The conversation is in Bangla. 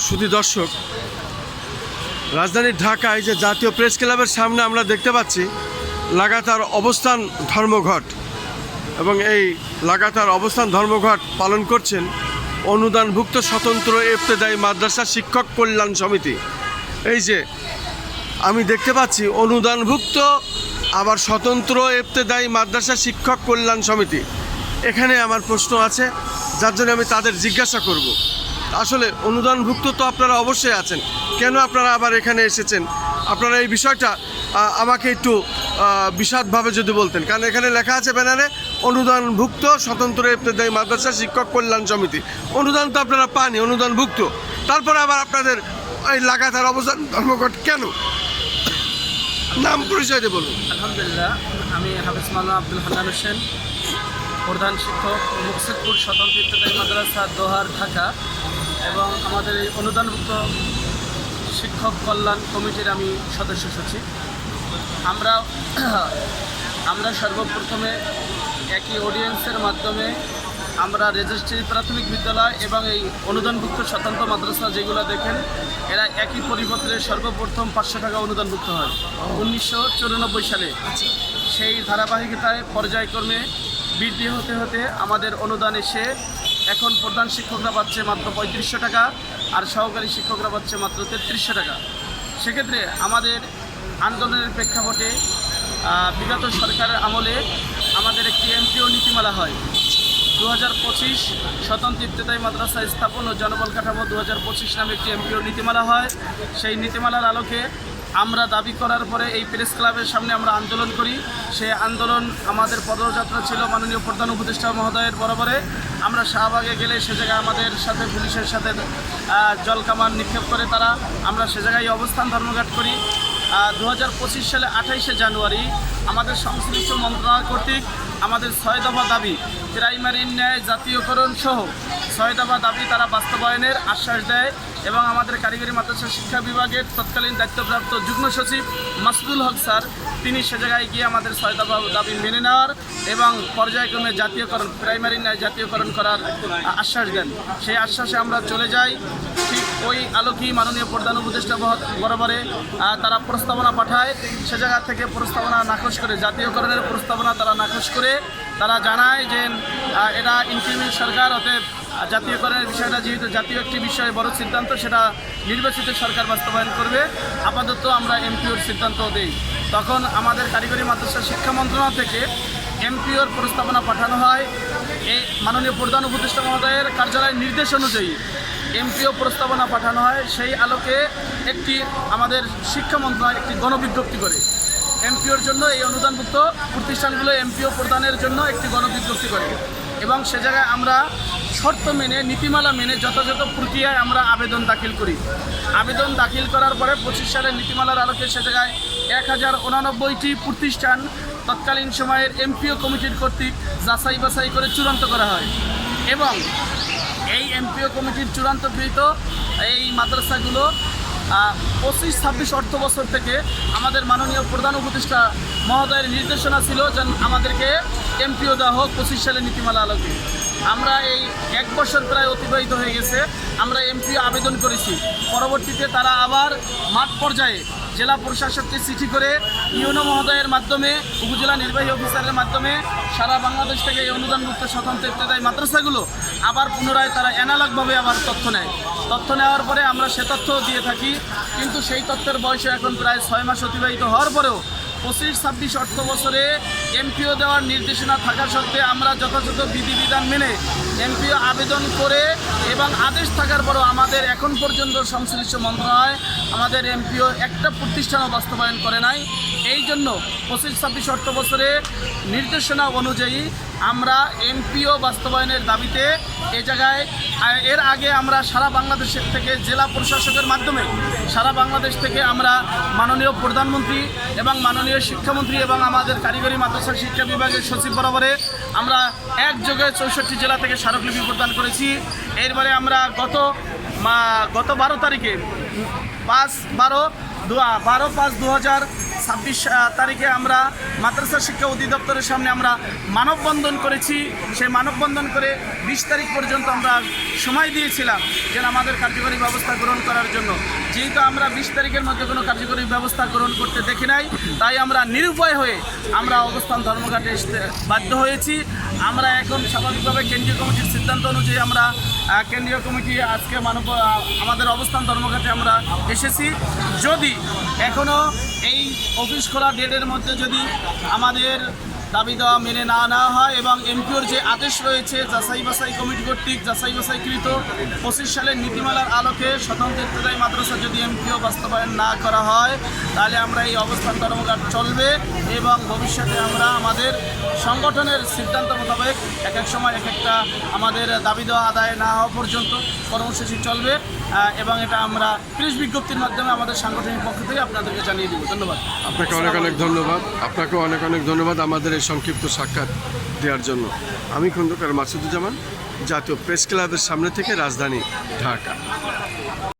শুধু দর্শক, রাজধানীর ঢাকায় যে জাতীয় প্রেস ক্লাবের সামনে আমরা দেখতে পাচ্ছি লাগাতার অবস্থান ধর্মঘট, এবং এই লাগাতার অবস্থান ধর্মঘট পালন করছেন অনুদানভুক্ত স্বতন্ত্র ইবতেদায়ী মাদ্রাসা শিক্ষক কল্যাণ সমিতি। এই যে আমি দেখতে পাচ্ছি অনুদানভুক্ত আবার স্বতন্ত্র ইবতেদায়ী মাদ্রাসা শিক্ষক কল্যাণ সমিতি। এখানে আমার প্রশ্ন আছে, যার জন্য আমি তাদের জিজ্ঞাসা করব, আসলে অনুদানভুক্ত তো আপনারা অবশ্যই আছেন, কেন আপনারা আবার এখানে এসেছেন? আপনারা এই বিষয়টা আমাকে একটু বিশদভাবে যদি বলতেন, কারণ এখানে লেখা আছে ব্যানারে অনুদানভুক্ত স্বতন্ত্র ইবতেদায়ী মাদ্রাসা শিক্ষক কল্যাণ সমিতি। অনুদান তো আপনারা পানি, অনুদানভুক্ত, তারপরে আবার আপনাদের এই লাগাতার অবস্থান ধর্মঘট কেন? নাম পরিচয় দিয়ে বলুন। আলহামদুলিল্লাহ, আমি হাফিজ মাওলানা আব্দুল হান্নান হোসেন, প্রধান শিক্ষক মুকসিদপুর স্বতন্ত্র ইবতেদায়ী মাদ্রাসা দোহার, ঢাকা, এবং আমাদের এই অনুদানভুক্ত শিক্ষক কল্যাণ কমিটির আমি সদস্য সচিব। আমরা সর্বপ্রথমে একই অডিয়েন্সের মাধ্যমে আমরা রেজিস্ট্রি প্রাথমিক বিদ্যালয় এবং এই অনুদানভুক্ত স্বতন্ত্র মাদ্রাসা যেগুলো দেখেন, এরা একই পরিপত্রে সর্বপ্রথম 500 টাকা অনুদানভুক্ত হয় 1994 সালে। সেই ধারাবাহিকতায় পর্যায়ক্রমে বৃদ্ধি হতে হতে আমাদের অনুদান এসে এখন প্রধান শিক্ষকরা পাচ্ছে মাত্র 3500 টাকা, আর সহকারী শিক্ষকরা পাচ্ছে মাত্র 3300 টাকা। সেক্ষেত্রে আমাদের আন্দোলনের প্রেক্ষাপটে বিগত সরকারের আমলে আমাদের একটি এমপিও নীতিমালা হয় 2025 স্বতন্ত্র ইবতেদায়ী মাদ্রাসা স্থাপন ও জনবল কাঠামো 2025 নামে একটি এমপিও নীতিমালা হয়। সেই নীতিমালার আলোকে আমরা দাবি করার পরে এই প্রেস ক্লাবের সামনে আমরা আন্দোলন করি। সেই আন্দোলন আমাদের পদযাত্রা ছিল মাননীয় প্রধান উপদেষ্টা মহোদয়ের বরাবরে। আমরা শাহবাগে গেলে সে জায়গায় আমাদের সাথে পুলিশের সাথে জলকামান নিক্ষেপ করে তারা, আমরা সে জায়গায় অবস্থান ধর্মঘট করি। 2025 সালে 28শে জানুয়ারি আমাদের সংশ্লিষ্ট মন্ত্রণালয় কর্তৃক আমাদের 6 দফা দাবি, প্রাইমারির ন্যায় জাতীয়করণ সহ 6 দফা দাবি তারা বাস্তবায়নের আশ্বাস দেয়, এবং আমাদের কারিগরি মাদ্রাসা শিক্ষা বিভাগের তৎকালীন দায়িত্বপ্রাপ্ত যুগ্ম সচিব মাসুদুল হক স্যার, তিনি সে জায়গায় গিয়ে আমাদের 6 দফা দাবি মেনে নেওয়ার এবং পর্যায়ক্রমে জাতীয়করণ, প্রাইমারি ন্যায় জাতীয়করণ করার আশ্বাস দেন। সেই আশ্বাসে আমরা চলে যাই। ঠিক ওই আলোকেই মাননীয় প্রধান উপদেষ্টা বরাবরে তারা প্রস্তাবনা পাঠায়। সে জায়গা থেকে প্রস্তাবনা নাকচ করে, জাতীয়করণের প্রস্তাবনা তারা নাকচ করে তারা জানায় যে এটা ইনক্রিমেন্ট সরকার, অতএব জাতীয়করণের বিষয়টা যেহেতু জাতীয় একটি বিষয়, বড় সিদ্ধান্ত, সেটা নির্বাচিত সরকার বাস্তবায়ন করবে। আপাতত আমরা এমপিওর সিদ্ধান্ত দিই। তখন আমাদের কারিগরি মাদ্রাসা শিক্ষা মন্ত্রণালয় থেকে এমপিওর প্রস্তাবনা পাঠানো হয়। এই মাননীয় প্রধান উপদেষ্টা মহোদয়ের কার্যালয়ের নির্দেশ অনুযায়ী এমপিও প্রস্তাবনা পাঠানো হয়। সেই আলোকে আমাদের শিক্ষা মন্ত্রণালয় একটি গণবিজ্ঞপ্তি করে এমপিওর জন্য, এই অনুদানভুক্ত প্রতিষ্ঠানগুলো এমপিও প্রদানের জন্য একটি গণবিজ্ঞপ্তি করে, এবং সে জায়গায় আমরা শর্ত মেনে, নীতিমালা মেনে যথাযথ প্রক্রিয়ায় আমরা আবেদন দাখিল করি। আবেদন দাখিল করার পরে 25 সালের নীতিমালার আলোকে সে জায়গায় 1089টি প্রতিষ্ঠান তৎকালীন সময়ের এমপিও কমিটির কর্তৃক যাচাই বাছাই করে চূড়ান্ত করা হয়, এবং এই এমপিও কমিটির চূড়ান্তকৃত এই মাদ্রাসাগুলো 25-26 অর্থ বছর থেকে আমাদের মাননীয় প্রধান উপদেষ্টা মহোদয়ের নির্দেশনা ছিল যে আমাদেরকে এমপিও দেওয়া হোক 25 সালের নীতিমালা আলোকে। আমরা এই 1 বছর প্রায় অতিবাহিত হয়ে গেছে, আমরা এমপিও আবেদন করেছি। পরবর্তীতে তারা আবার মাঠ পর্যায়ে জেলা প্রশাসককে চিঠি করে ইউনো মহোদয়ের মাধ্যমে, উপজেলা নির্বাহী অফিসারের মাধ্যমে সারা বাংলাদেশ থেকে এই অনুদানমুক্ত স্বতন্ত্র ইবতেদায়ী মাদ্রাসাগুলো আবার পুনরায় তারা অ্যানালগভাবে আবার তথ্য নেয়। তথ্য নেওয়ার পরে আমরা সে তথ্য দিয়ে থাকি, কিন্তু সেই তথ্যের বয়সে এখন প্রায় 6 মাস অতিবাহিত হওয়ার পরেও 25-26 অর্থ বছরে এমপিও দেওয়ার নির্দেশনা থাকা সত্ত্বে আমরা যথাযথ বিধিবিধান মেনে এমপিও আবেদন করে এবং আদেশ থাকার পরও আমাদের এখন পর্যন্ত সংশ্লিষ্ট মন্ত্রণালয় আমাদের এমপিও একটা প্রতিষ্ঠানও বাস্তবায়ন করে নাই। এই জন্য 25-26 অর্থ বছরে নির্দেশনা অনুযায়ী আমরা এমপিও বাস্তবায়নের দাবিতে এ জায়গায় এর আগে আমরা সারা বাংলাদেশের থেকে জেলা প্রশাসকের মাধ্যমে সারা বাংলাদেশ থেকে আমরা মাননীয় প্রধানমন্ত্রী এবং মাননীয় শিক্ষামন্ত্রী এবং আমাদের কারিগরি মাদ্রাসা শিক্ষা বিভাগের সচিব বরাবরে আমরা একযোগে 64 জেলা থেকে স্মারকলিপি প্রদান করেছি। এরপরে আমরা গত 12 তারিখে 5-5-2000 26 তারিখে আমরা মাদ্রাসা শিক্ষা অধিদপ্তরের সামনে আমরা মানববন্ধন করেছি। সেই মানববন্ধন করে 20 তারিখ পর্যন্ত আমরা সময় দিয়েছিলাম যেন আমাদের কার্যকরী ব্যবস্থা গ্রহণ করার জন্য। যেহেতু আমরা 20 তারিখের মধ্যে কোনো কার্যকরী ব্যবস্থা গ্রহণ করতে দেখি নাই, তাই আমরা নিরুপায় হয়ে আমরা অবস্থান ধর্মঘাটে আসতে বাধ্য হয়েছি। আমরা এখন স্বাভাবিকভাবে কেন্দ্রীয় কমিটির সিদ্ধান্ত অনুযায়ী আমরা কেন্দ্রীয় কমিটি আজকে আমাদের অবস্থান ধর্মঘাটে আমরা এসেছি। যদি এখনও এই অফিস খোলা ডেটের মধ্যে যদি আমাদের দাবি দেওয়া মেনে না নেওয়া হয় এবং এমপিওর যে আদেশ রয়েছে যাচাই বাছাই কমিটি কর্তৃক যাচাই বাছাইকৃত 25 সালের নীতিমালার আলোকে স্বতন্ত্র ইবতেদায়ী মাদ্রাসা যদি এমপিও বাস্তবায়ন না করা হয়, তাহলে আমরা এই অবস্থান ধর্মঘাট চলবে এবং ভবিষ্যতে আমরা আমাদের সংগঠনের সিদ্ধান্ত মোতাবেক এক এক সময় এক একটা আমাদের দাবি দেওয়া আদায় না হওয়া পর্যন্ত কর্মসূচি চলবে এবং এটা আমরা প্রেস বিজ্ঞপ্তির মাধ্যমে আমাদের সাংগঠনিক পক্ষ থেকে আপনাদেরকে জানিয়ে দেব। ধন্যবাদ। আপনাকে অনেক অনেক ধন্যবাদ। আপনাকেও অনেক অনেক ধন্যবাদ আমাদের এই সংক্ষিপ্ত সাক্ষাৎ দেওয়ার জন্য। আমি খন্দকার মাসুদুজ্জামান, জাতীয় প্রেস ক্লাবের সামনে থেকে, রাজধানী ঢাকা।